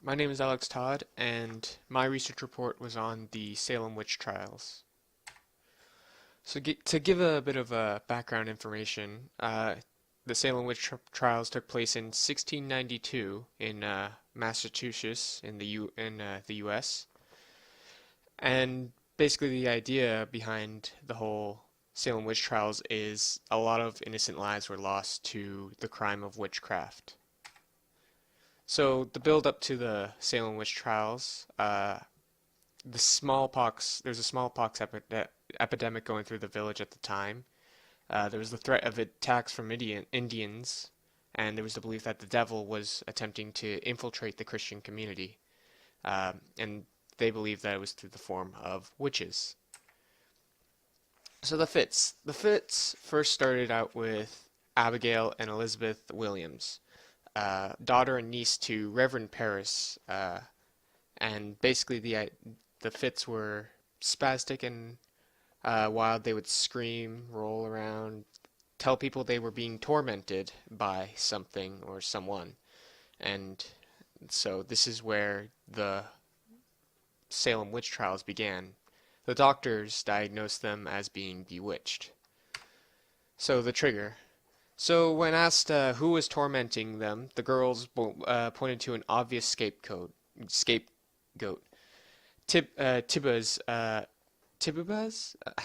My name is Alex Todd, and my research report was on the Salem witch trials. To give a bit of background information, the Salem trials took place in 1692 in Massachusetts in the U.S. And basically, the idea behind the whole Salem witch trials is a lot of innocent lives were lost to the crime of witchcraft. So the build up to the Salem witch trials, there's a smallpox epidemic going through the village at the time. There was the threat of attacks from Indians, and there was the belief that the devil was attempting to infiltrate the Christian community. And they believed that it was through the form of witches. So the Fitts. The Fitts first started out with Abigail and Elizabeth Williams, daughter and niece to Reverend Parris, and basically the Fitts were spastic and wild. They would scream, roll around, tell people they were being tormented by something or someone. And so this is where the Salem witch trials began. The doctors diagnosed them as being bewitched. So the trigger. So when asked who was tormenting them, the girls pointed to an obvious scapegoat. Tibubas? I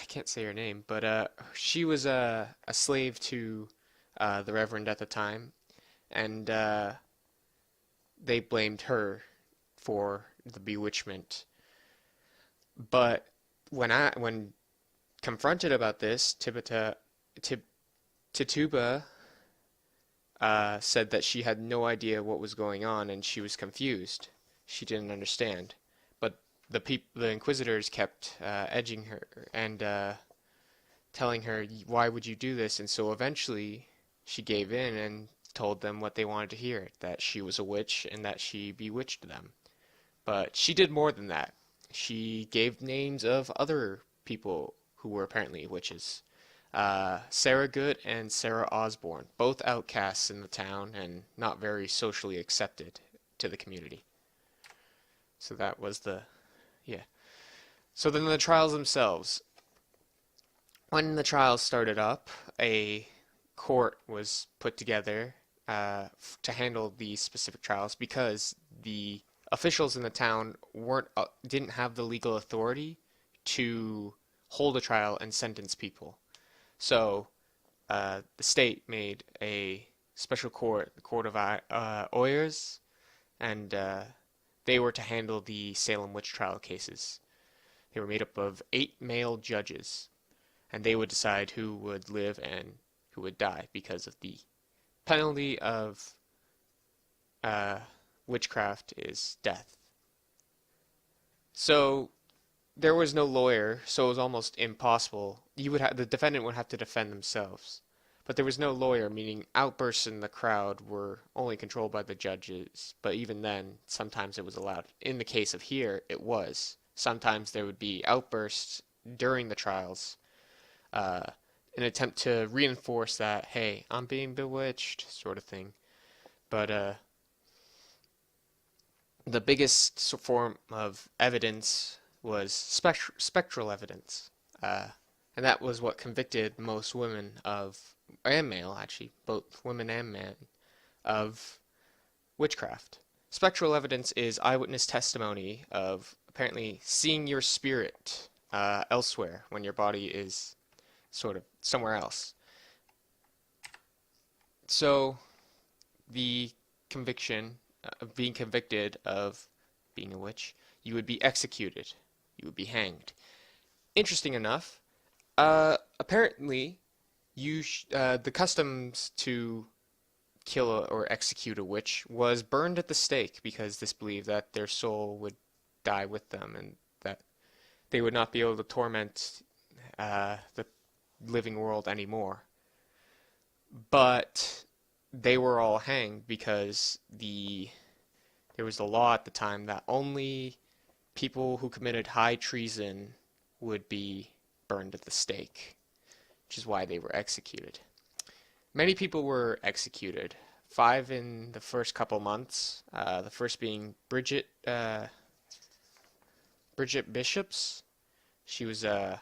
can't say her name, but she was a slave to the Reverend at the time, and they blamed her for the bewitchment. But when confronted about this, Tituba said that she had no idea what was going on and she was confused. She didn't understand. But the inquisitors kept edging her and telling her, "Why would you do this?" And so eventually she gave in and told them what they wanted to hear, that she was a witch and that she bewitched them. But she did more than that. She gave names of other people who were apparently witches. Sarah Good and Sarah Osborne, both outcasts in the town and not very socially accepted to the community. So that was yeah. So then the trials themselves. When the trials started up, a court was put together to handle these specific trials because the officials in the town didn't have the legal authority to hold a trial and sentence people. So the state made a special court, the Court of Oyers, and they were to handle the Salem witch trial cases. They were made up of 8 male judges, and they would decide who would live and who would die because of the penalty of witchcraft is death. So there was no lawyer, so it was almost impossible. The defendant would have to defend themselves. But there was no lawyer, meaning outbursts in the crowd were only controlled by the judges. But even then, sometimes it was allowed. In the case of here, it was. Sometimes there would be outbursts during the trials, an attempt to reinforce that, hey, I'm being bewitched, sort of thing. But the biggest form of evidence was spectral evidence. And that was what convicted most women and male actually, both women and men, of witchcraft. Spectral evidence is eyewitness testimony of apparently seeing your spirit elsewhere when your body is sort of somewhere else. So the conviction of being convicted of being a witch, you would be executed. You would be hanged. Interesting enough, apparently, the customs to kill or execute a witch was burned at the stake because this believed that their soul would die with them and that they would not be able to torment the living world anymore. But they were all hanged because there was a law at the time that only people who committed high treason would be burned at the stake, which is why they were executed. Many people were executed 5 in the first couple months. The first being Bridget Bishops. She was a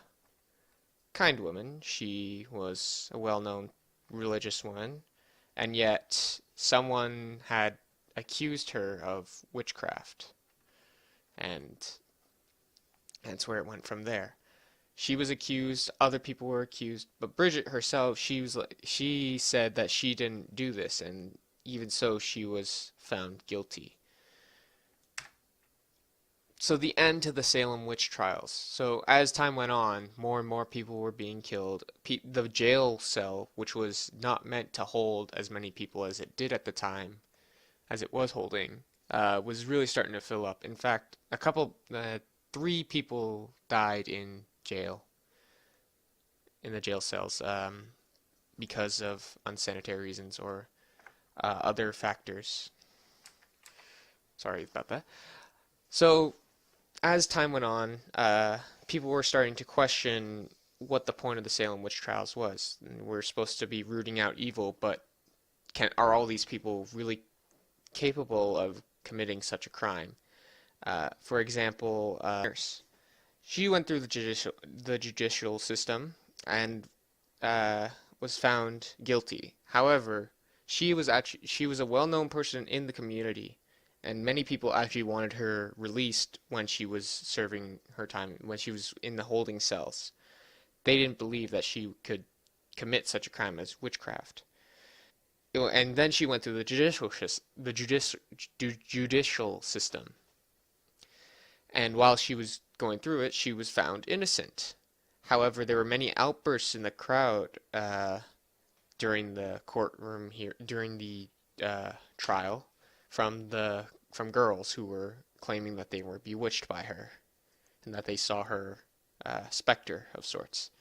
kind woman. She was a well-known religious woman, and yet someone had accused her of witchcraft, and that's where it went from there. She was accused, other people were accused, but Bridget herself, she said that she didn't do this, and even so, she was found guilty. So the end to the Salem witch trials. So as time went on, more and more people were being killed. The jail cell, which was not meant to hold as many people as it did at the time, as it was holding, was really starting to fill up. In fact, 3 people died in the jail cells, because of unsanitary reasons or other factors. Sorry about that. So as time went on, people were starting to question what the point of the Salem witch trials was. And we're supposed to be rooting out evil, but are all these people really capable of committing such a crime? For example, nurse. She went through the judicial system and was found guilty. However, she was a well-known person in the community, and many people actually wanted her released when she was serving her time, when she was in the holding cells. They didn't believe that she could commit such a crime as witchcraft. And then she went through the judicial system. And while she was going through it, she was found innocent. However, there were many outbursts in the crowd during the courtroom here, during the trial, from girls who were claiming that they were bewitched by her and that they saw her specter of sorts.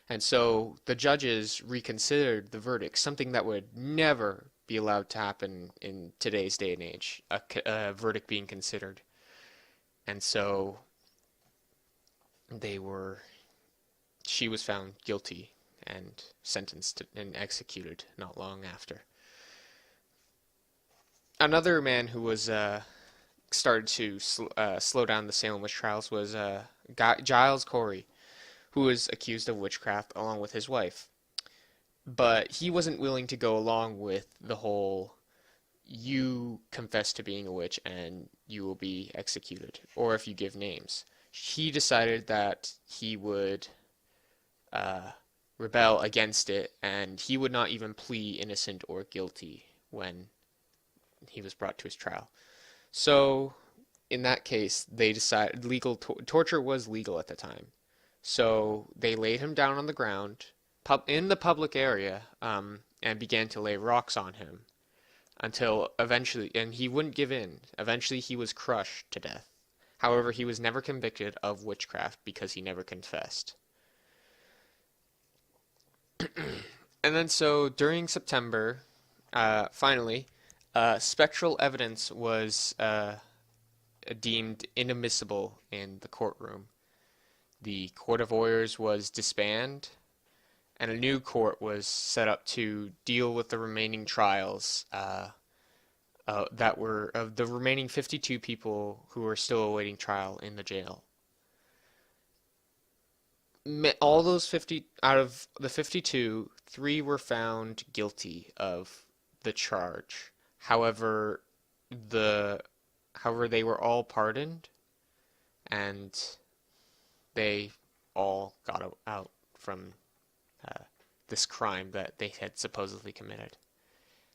And so the judges reconsidered the verdict, something that would never be allowed to happen in today's day and age, a verdict being considered. And so they were, she was found guilty and sentenced and executed not long after. Another man who was started to slow down the Salem witch trials was Giles Corey, who was accused of witchcraft along with his wife. But he wasn't willing to go along with the whole you confess to being a witch and you will be executed, or if you give names. He decided that he would rebel against it, and he would not even plead innocent or guilty when he was brought to his trial. So, in that case, they decided torture was legal at the time. So they laid him down on the ground in the public area, and began to lay rocks on him until eventually, and he wouldn't give in. Eventually, he was crushed to death. However, he was never convicted of witchcraft because he never confessed. And then so during September, finally, spectral evidence was deemed inadmissible in the courtroom. The Court of Warriors was disbanded, and a new court was set up to deal with the remaining trials that were of the remaining 52 people who were still awaiting trial in the jail. All those 50 out of the 52, 3 were found guilty of the charge. However, they were all pardoned, and they all got out from this crime that they had supposedly committed.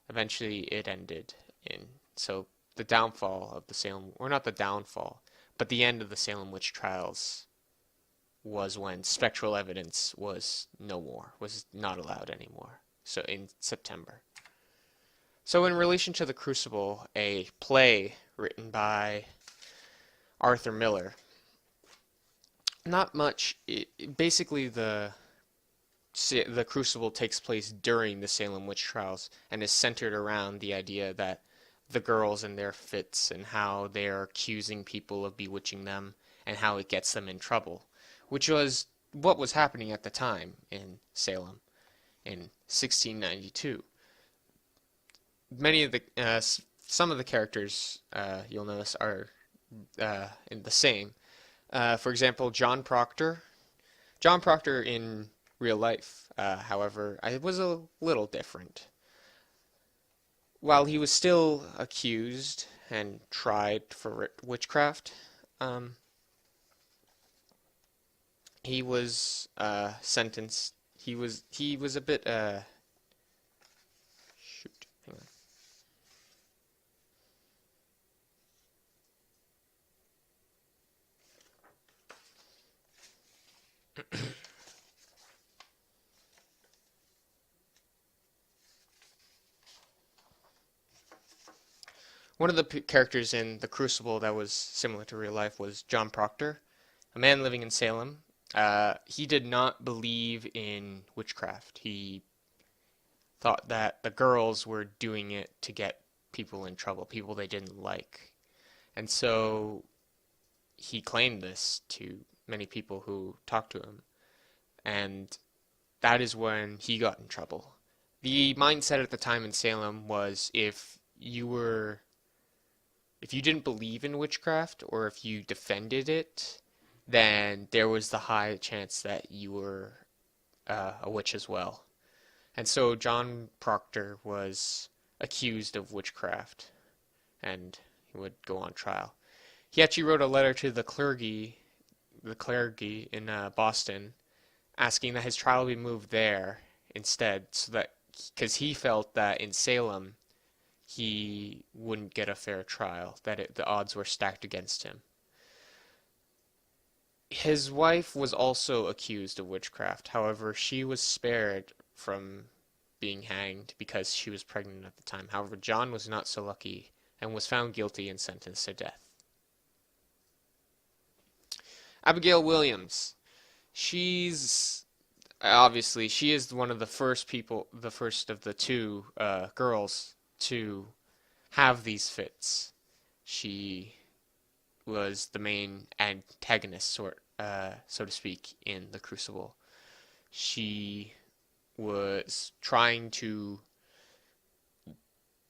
Eventually, it ended so the downfall of the Salem, or not the downfall, but the end of the Salem witch trials was when spectral evidence was not allowed anymore. So in September. So in relation to the Crucible, a play written by Arthur Miller, not much. Basically, the Crucible takes place during the Salem witch trials and is centered around the idea that the girls and their fits and how they are accusing people of bewitching them and how it gets them in trouble, which was what was happening at the time in Salem in 1692. many of the some of the characters you'll notice are in the same. For example, John Proctor. John Proctor in real life, however, I was a little different. While he was still accused and tried for witchcraft, um, he was sentenced. He was a bit shoot. Hang on. One of the characters in The Crucible that was similar to real life was John Proctor, a man living in Salem. He did not believe in witchcraft. He thought that the girls were doing it to get people in trouble, people they didn't like. And so he claimed this to many people who talked to him. And that is when he got in trouble. The mindset at the time in Salem was if you didn't believe in witchcraft or if you defended it, then there was the high chance that you were a witch as well. And so John Proctor was accused of witchcraft and he would go on trial. He actually wrote a letter to the clergy in Boston, asking that his trial be moved there instead, so that because he felt that in Salem he wouldn't get a fair trial, that the odds were stacked against him. His wife was also accused of witchcraft. However, she was spared from being hanged because she was pregnant at the time. However, John was not so lucky and was found guilty and sentenced to death. Abigail Williams. She is one of the first of the two girls to have these fits. She was the main antagonist, so to speak, in The Crucible. She was trying to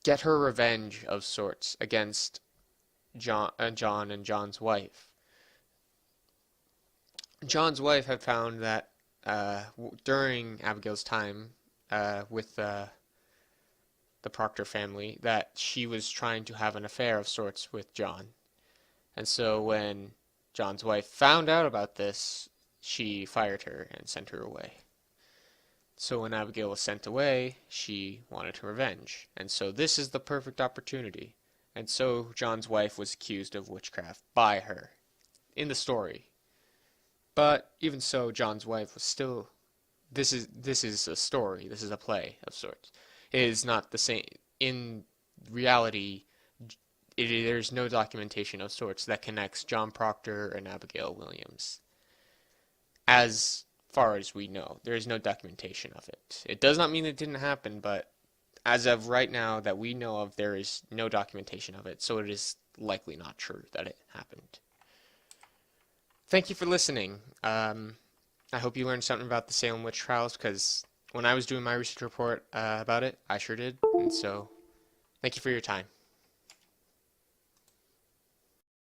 get her revenge of sorts against John and John's wife. John's wife had found that during Abigail's time with the Proctor family, that she was trying to have an affair of sorts with John. And so when John's wife found out about this, she fired her and sent her away. So when Abigail was sent away, she wanted her revenge. And so this is the perfect opportunity. And so John's wife was accused of witchcraft by her in the story. But even so, John's wife was still. This is a story. This is a play of sorts. It is not the same. In reality, there's no documentation of sorts that connects John Proctor and Abigail Williams. As far as we know, there is no documentation of it. It does not mean it didn't happen, but as of right now that we know of, there is no documentation of it, so it is likely not true that it happened. Thank you for listening. I hope you learned something about the Salem witch trials, because when I was doing my research report about it, I sure did. And so, thank you for your time.